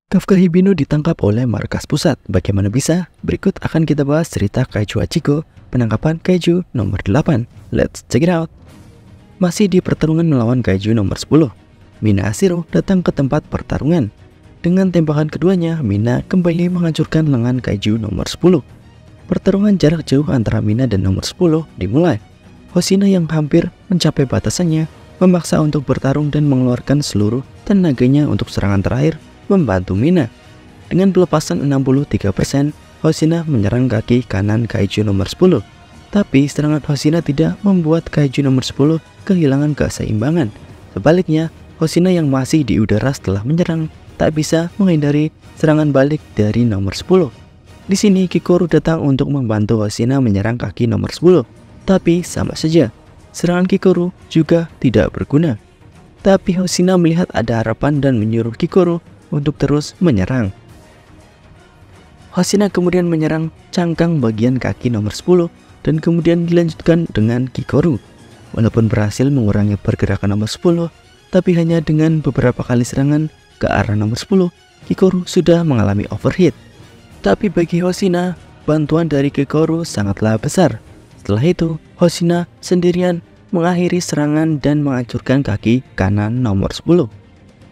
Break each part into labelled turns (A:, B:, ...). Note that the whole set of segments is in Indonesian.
A: Kafka Hibino ditangkap oleh markas pusat. Bagaimana bisa? Berikut akan kita bahas cerita Kaiju Hachiko, penangkapan Kaiju nomor 8. Let's check it out. Masih di pertarungan melawan Kaiju nomor 10, Mina Asiro datang ke tempat pertarungan. Dengan tembakan keduanya, Mina kembali menghancurkan lengan Kaiju nomor 10. Pertarungan jarak jauh antara Mina dan nomor 10 dimulai. Hoshina yang hampir mencapai batasannya memaksa untuk bertarung dan mengeluarkan seluruh tenaganya untuk serangan terakhir membantu Mina. Dengan pelepasan 63%, Hoshina menyerang kaki kanan Kaiju nomor 10. Tapi serangan Hoshina tidak membuat Kaiju nomor 10 kehilangan keseimbangan. Sebaliknya, Hoshina yang masih di udara setelah menyerang tak bisa menghindari serangan balik dari nomor 10. Di sini Kikoru datang untuk membantu Hoshina menyerang kaki nomor 10. Tapi sama saja, serangan Kikoru juga tidak berguna. Tapi Hoshina melihat ada harapan dan menyuruh Kikoru untuk terus menyerang. Hoshina kemudian menyerang cangkang bagian kaki nomor 10 dan kemudian dilanjutkan dengan Kikoru. Walaupun berhasil mengurangi pergerakan nomor 10, tapi hanya dengan beberapa kali serangan ke arah nomor 10, Kikoru sudah mengalami overheat. Tapi bagi Hoshina, bantuan dari Kikoru sangatlah besar. Setelah itu, Hoshina sendirian mengakhiri serangan dan menghancurkan kaki kanan nomor 10.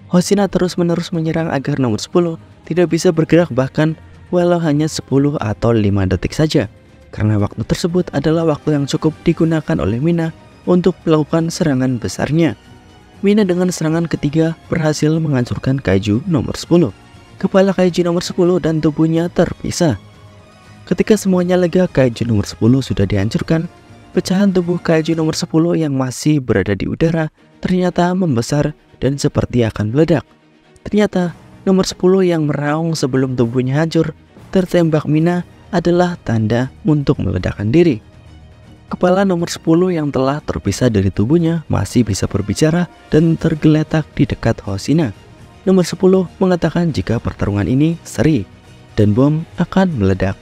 A: Hoshina terus-menerus menyerang agar nomor 10 tidak bisa bergerak bahkan walau hanya 10 atau 5 detik saja. Karena waktu tersebut adalah waktu yang cukup digunakan oleh Mina untuk melakukan serangan besarnya. Mina dengan serangan ketiga berhasil menghancurkan Kaiju nomor 10. Kepala Kaiju nomor 10 dan tubuhnya terpisah. Ketika semuanya lega, Kaiju nomor 10 sudah dihancurkan. Pecahan tubuh Kaiju nomor 10 yang masih berada di udara ternyata membesar dan seperti akan meledak. Ternyata nomor 10 yang meraung sebelum tubuhnya hancur tertembak Mina adalah tanda untuk meledakkan diri. Kepala nomor 10 yang telah terpisah dari tubuhnya masih bisa berbicara dan tergeletak di dekat Hoshina. Nomor 10 mengatakan jika pertarungan ini seri dan bom akan meledak.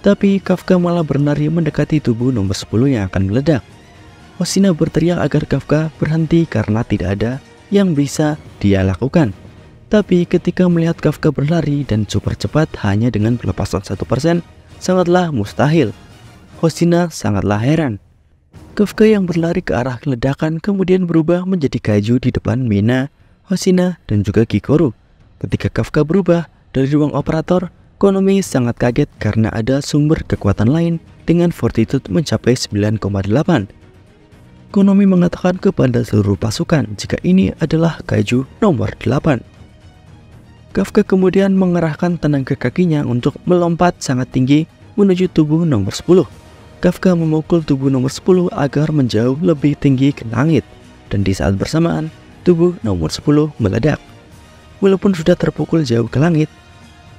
A: Tapi Kafka malah berlari mendekati tubuh nomor 10 yang akan meledak. Hoshina berteriak agar Kafka berhenti karena tidak ada yang bisa dia lakukan. Tapi ketika melihat Kafka berlari dan super cepat hanya dengan pelepasan 1%, sangatlah mustahil. Hoshina sangatlah heran. Kafka yang berlari ke arah ledakan kemudian berubah menjadi Kaiju di depan Mina, Hoshina, dan juga Kikoru. Ketika Kafka berubah dari ruang operator, Konomi sangat kaget karena ada sumber kekuatan lain dengan fortitude mencapai 9,8. Konomi mengatakan kepada seluruh pasukan jika ini adalah Kaiju nomor 8. Kafka kemudian mengerahkan tenaga kakinya untuk melompat sangat tinggi menuju tubuh nomor 10. Kafka memukul tubuh nomor 10 agar menjauh lebih tinggi ke langit, dan di saat bersamaan, tubuh nomor 10 meledak. Walaupun sudah terpukul jauh ke langit,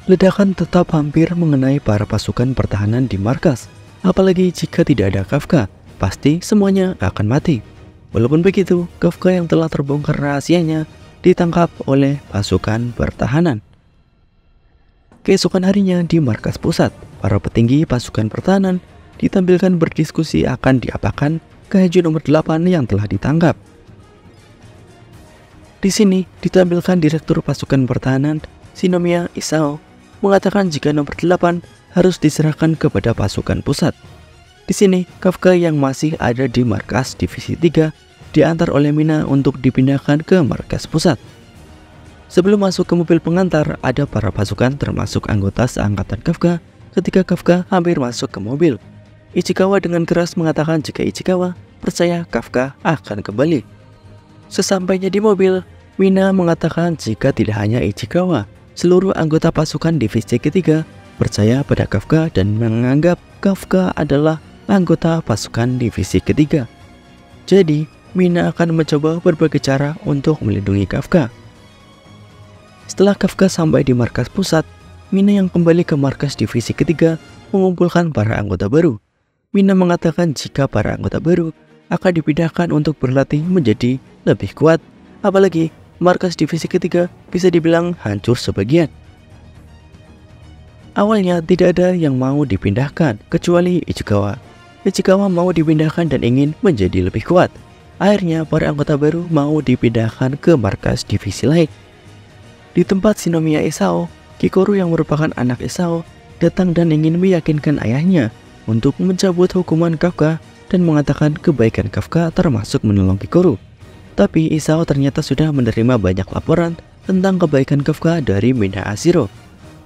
A: ledakan tetap hampir mengenai para pasukan pertahanan di markas. Apalagi jika tidak ada Kafka, pasti semuanya akan mati. Walaupun begitu, Kafka yang telah terbongkar rahasianya ditangkap oleh pasukan pertahanan. Keesokan harinya di markas pusat, para petinggi pasukan pertahanan ditampilkan berdiskusi akan diapakan Kaiju nomor 8 yang telah ditangkap. Di sini ditampilkan Direktur Pasukan Pertahanan Shinomiya Isao mengatakan jika nomor 8 harus diserahkan kepada pasukan pusat. Di sini, Kafka yang masih ada di markas divisi 3 diantar oleh Mina untuk dipindahkan ke markas pusat. Sebelum masuk ke mobil pengantar, ada para pasukan termasuk anggota seangkatan Kafka. Ketika Kafka hampir masuk ke mobil, Ichikawa dengan keras mengatakan jika Ichikawa percaya Kafka akan kembali. Sesampainya di mobil, Mina mengatakan jika tidak hanya Ichikawa, seluruh anggota pasukan divisi ketiga percaya pada Kafka dan menganggap Kafka adalah anggota pasukan divisi ketiga. Jadi, Mina akan mencoba berbagai cara untuk melindungi Kafka. Setelah Kafka sampai di markas pusat, Mina yang kembali ke markas divisi ketiga mengumpulkan para anggota baru. Mina mengatakan jika para anggota baru akan dipindahkan untuk berlatih menjadi lebih kuat, apalagi markas divisi ketiga bisa dibilang hancur sebagian. Awalnya tidak ada yang mau dipindahkan kecuali Ichikawa. Ichikawa mau dipindahkan dan ingin menjadi lebih kuat. Akhirnya para anggota baru mau dipindahkan ke markas divisi lain. Di tempat Shinomiya Isao, Kikoru yang merupakan anak Isao datang dan ingin meyakinkan ayahnya untuk mencabut hukuman Kafka dan mengatakan kebaikan Kafka termasuk menolong Kikoru. Tapi Isao ternyata sudah menerima banyak laporan tentang kebaikan Kafka dari Mina Ashiro.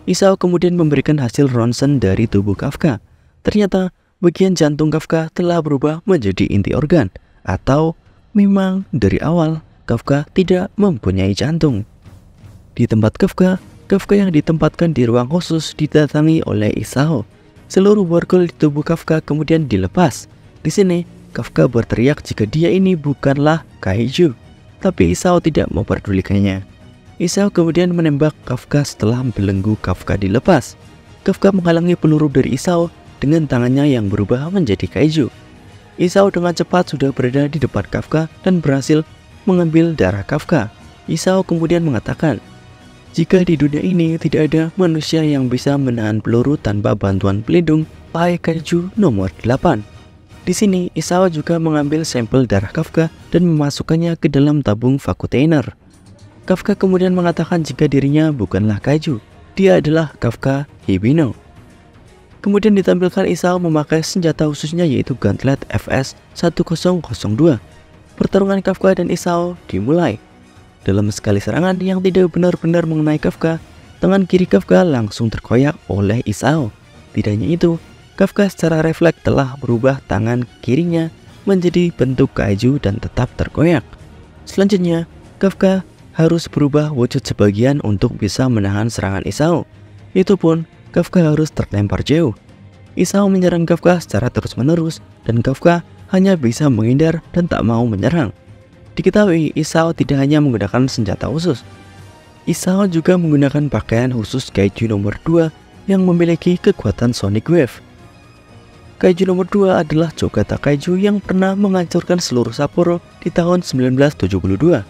A: Isao kemudian memberikan hasil ronsen dari tubuh Kafka. Ternyata bagian jantung Kafka telah berubah menjadi inti organ, atau memang dari awal Kafka tidak mempunyai jantung. Di tempat Kafka yang ditempatkan di ruang khusus didatangi oleh Isao. Seluruh borgol di tubuh Kafka kemudian dilepas. Di sini Kafka berteriak jika dia ini bukanlah kaiju, tapi Isao tidak memperdulikannya. Isao kemudian menembak Kafka setelah belenggu Kafka dilepas. Kafka menghalangi peluru dari Isao dengan tangannya yang berubah menjadi kaiju. Isao dengan cepat sudah berada di depan Kafka dan berhasil mengambil darah Kafka. Isao kemudian mengatakan, jika di dunia ini tidak ada manusia yang bisa menahan peluru tanpa bantuan pelindung Pai Kaiju nomor 8. Di sini Isao juga mengambil sampel darah Kafka dan memasukkannya ke dalam tabung vacuum. Kafka kemudian mengatakan jika dirinya bukanlah kaiju, dia adalah Kafka Hibino. Kemudian ditampilkan Isao memakai senjata khususnya yaitu Gauntlet FS-1002. Pertarungan Kafka dan Isao dimulai. Dalam sekali serangan yang tidak benar-benar mengenai Kafka, tangan kiri Kafka langsung terkoyak oleh Isao. Tidak hanya itu, Kafka secara refleks telah berubah tangan kirinya menjadi bentuk kaiju dan tetap terkoyak. Selanjutnya, Kafka harus berubah wujud sebagian untuk bisa menahan serangan Isao. Itu pun Kafka harus terlempar jauh. Isao menyerang Kafka secara terus-menerus dan Kafka hanya bisa menghindar dan tak mau menyerang. Diketahui Isao tidak hanya menggunakan senjata khusus. Isao juga menggunakan pakaian khusus kaiju nomor 2 yang memiliki kekuatan Sonic Wave. Kaiju nomor 2 adalah Chogata Kaiju yang pernah menghancurkan seluruh Sapporo di tahun 1972.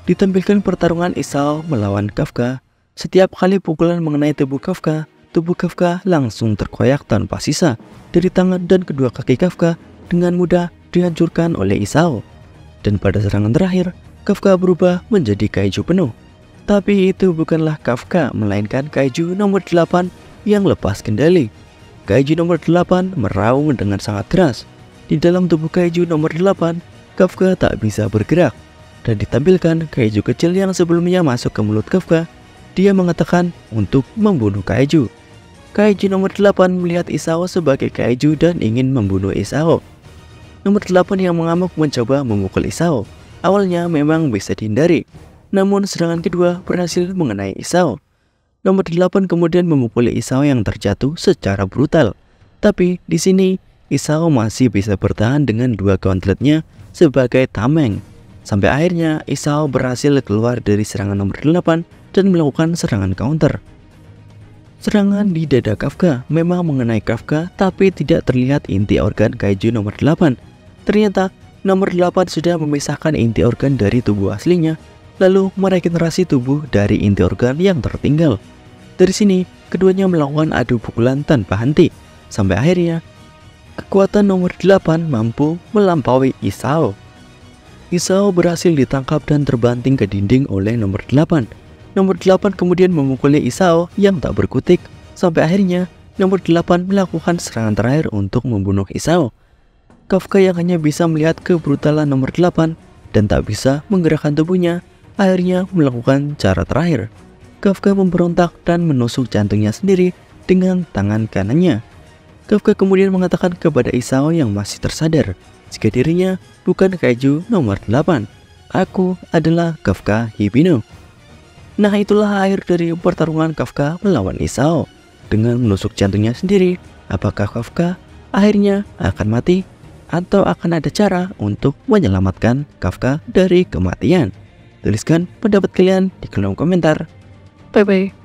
A: Ditampilkan pertarungan Isao melawan Kafka. Setiap kali pukulan mengenai tubuh Kafka langsung terkoyak tanpa sisa dari tangan dan kedua kaki Kafka dengan mudah dihancurkan oleh Isao. Dan pada serangan terakhir, Kafka berubah menjadi kaiju penuh. Tapi itu bukanlah Kafka, melainkan kaiju nomor 8 yang lepas kendali. Kaiju nomor 8 meraung dengan sangat keras. Di dalam tubuh kaiju nomor 8, Kafka tak bisa bergerak. Dan ditampilkan kaiju kecil yang sebelumnya masuk ke mulut Kafka. Dia mengatakan untuk membunuh kaiju. Kaiju nomor 8 melihat Isao sebagai kaiju dan ingin membunuh Isao. Nomor 8 yang mengamuk mencoba memukul Isao. Awalnya memang bisa dihindari, namun serangan kedua berhasil mengenai Isao. Nomor 8 kemudian memukuli Isao yang terjatuh secara brutal. Tapi di sini Isao masih bisa bertahan dengan dua gauntletnya sebagai tameng. Sampai akhirnya Isao berhasil keluar dari serangan nomor 8 dan melakukan serangan counter. Serangan di dada Kafka memang mengenai Kafka, tapi tidak terlihat inti organ kaiju nomor 8. Ternyata nomor 8 sudah memisahkan inti organ dari tubuh aslinya, lalu meregenerasi tubuh dari inti organ yang tertinggal. Dari sini, keduanya melakukan adu pukulan tanpa henti, sampai akhirnya kekuatan nomor 8 mampu melampaui Isao. Isao berhasil ditangkap dan terbanting ke dinding oleh nomor 8. Nomor 8 kemudian memukuli Isao yang tak berkutik, sampai akhirnya nomor 8 melakukan serangan terakhir untuk membunuh Isao. Kafka yang hanya bisa melihat kebrutalan nomor 8 dan tak bisa menggerakkan tubuhnya, akhirnya melakukan cara terakhir. Kafka memberontak dan menusuk jantungnya sendiri dengan tangan kanannya. Kafka kemudian mengatakan kepada Isao yang masih tersadar jika dirinya bukan kaiju nomor 8. Aku adalah Kafka Hibino. Nah, itulah akhir dari pertarungan Kafka melawan Isao. Dengan menusuk jantungnya sendiri, apakah Kafka akhirnya akan mati atau akan ada cara untuk menyelamatkan Kafka dari kematian? Tuliskan pendapat kalian di kolom komentar. Bye bye.